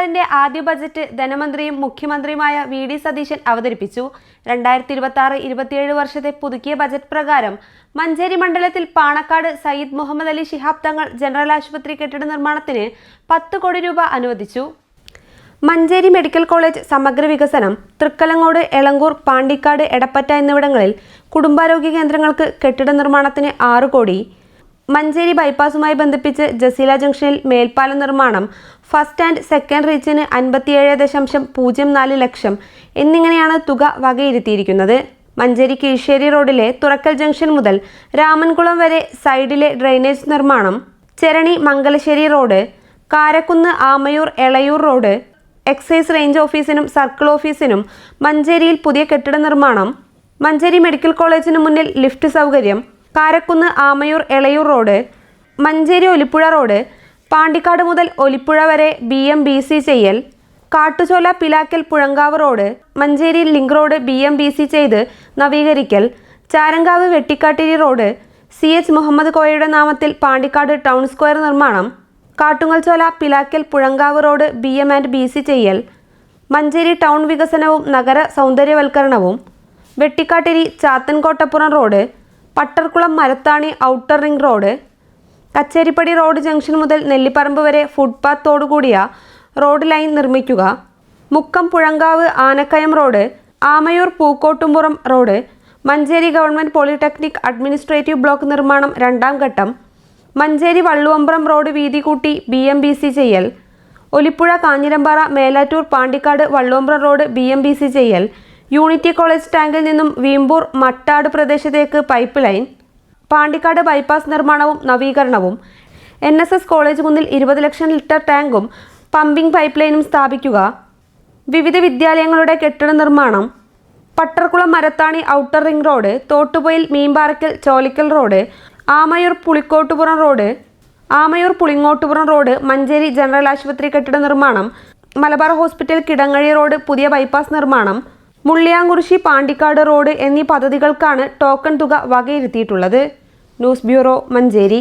സർക്കാരിന്റെ ആദ്യ ബജറ്റ് ധനമന്ത്രിയും മുഖ്യമന്ത്രിയുമായ വി.ഡി. സതീശൻ അവതരിപ്പിച്ചു. 2026-27 വർഷത്തെ പുതുക്കിയ ബജറ്റ് പ്രകാരം മഞ്ചേരി മണ്ഡലത്തിൽ പാണക്കാട് സയ്യിദ് മുഹമ്മദ് അലി ശിഹാബ് തങ്ങൾ ജനറൽ ആശുപത്രി കെട്ടിട നിർമ്മാണത്തിന് 10 കോടി രൂപ അനുവദിച്ചു. മഞ്ചേരി മെഡിക്കൽ കോളേജ് സമഗ്ര വികസനം, തൃക്കലങ്ങോട്, എളങ്കൂർ, പാണ്ടിക്കാട്, എടപ്പറ്റ എന്നിവിടങ്ങളിൽ കുടുംബാരോഗ്യ കേന്ദ്രങ്ങൾക്ക് കെട്ടിട നിർമ്മാണത്തിന് 6 കോടി. മഞ്ചേരി ബൈപ്പാസുമായി ബന്ധിപ്പിച്ച് ജസീല ജംഗ്ഷനിൽ മേൽപ്പാലം നിർമ്മാണം, ഫസ്റ്റ് ആൻഡ് സെക്കൻഡ് റീച്ചിന് 57.04 ലക്ഷം എന്നിങ്ങനെയാണ് തുക വകയിരുത്തിയിരിക്കുന്നത്. മഞ്ചേരി കീഴ്ശ്ശേരി റോഡിലെ തുറക്കൽ ജംഗ്ഷൻ മുതൽ രാമൻകുളം വരെ സൈഡിലെ ഡ്രെയിനേജ് നിർമ്മാണം, Cherani Mangalassery road, Karakkunnu Amayur Elayur road, excise range ഓഫീസിനും സർക്കിൾ ഓഫീസിനും മഞ്ചേരിയിൽ പുതിയ കെട്ടിട നിർമ്മാണം, മഞ്ചേരി മെഡിക്കൽ കോളേജിന് മുന്നിൽ ലിഫ്റ്റ് സൗകര്യം, കാരക്കുന്ന് ആമയൂർ എളയൂർ റോഡ്, മഞ്ചേരി ഒലിപ്പുഴ റോഡ്, പാണ്ടിക്കാട് മുതൽ ഒലിപ്പുഴ വരെ BMBC ചെയ്യൽ, Kattuchola Pilakkal Puzhankavu road, Manjeri link road BMBC ചെയ്ത് നവീകരിക്കൽ, ചാരങ്കാവ് വെട്ടിക്കാട്ടിരി റോഡ്, CH മുഹമ്മദ് കോയയുടെ നാമത്തിൽ പാണ്ടിക്കാട് ടൗൺ സ്ക്വയർ നിർമ്മാണം, കാട്ടുങ്ങൽച്ചോല പിലാക്കൽ പുഴങ്കാവ് റോഡ് BM&BC ചെയ്യൽ, മഞ്ചേരി ടൗൺ വികസനവും നഗര സൗന്ദര്യവൽക്കരണവും, Vettikattiri Chathankottappuram road, Pattarkulam Marathani outer ring road, Kacheripadi road junction മുതൽ നെല്ലിപ്പറമ്പ് വരെ ഫുട്പാത്തോടുകൂടിയ റോഡ് ലൈൻ നിർമ്മിക്കുക, Mukkam Puzhankavu Anakkayam road, Amayur Pookkottumpuram road, Manjeri government polytechnic administrative block നിർമ്മാണം 2ാം ഘട്ടം, മഞ്ചേരി വള്ളുവമ്പ്രം റോഡ് വീതി കൂട്ടി BMBC ചെയ്യൽ, ഒലിപ്പുഴ കാഞ്ഞിരമ്പാറ മേലാറ്റൂർ പാണ്ടിക്കാട് വള്ളുവമ്പ്രം റോഡ് BMBC ചെയ്യൽ, യൂണിറ്റി കോളേജ് ടാങ്കിൽ നിന്നും വീമ്പൂർ മട്ടാട് പ്രദേശത്തേക്ക് പൈപ്പ് ലൈൻ, പാണ്ടിക്കാട് ബൈപ്പാസ് നിർമ്മാണവും നവീകരണവും, NSS കോളേജ് കുന്നിൽ 20 ലക്ഷം ലിറ്റർ ടാങ്കും പമ്പിംഗ് പൈപ്പ് ലൈനും സ്ഥാപിക്കുക, വിവിധ വിദ്യാലയങ്ങളുടെ കെട്ടിട നിർമ്മാണം, Pattarkulam Marathani outer ring road, Thottupoyil Meenparakkal Cholikkal road, Amayur Pulingottupuram road, Manjeri general ആശുപത്രി കെട്ടിട നിർമ്മാണം, മലബാർ ഹോസ്പിറ്റൽ കിടങ്ങഴി റോഡ് പുതിയ ബൈപ്പാസ് നിർമ്മാണം, മുള്ളിയാംകുറിശി പാണ്ടിക്കാട് റോഡ് എന്നീ പദ്ധതികൾക്കാണ് ടോക്കൺ തുക വകയിരുത്തിയിട്ടുള്ളത്. News bureau, Manjeri.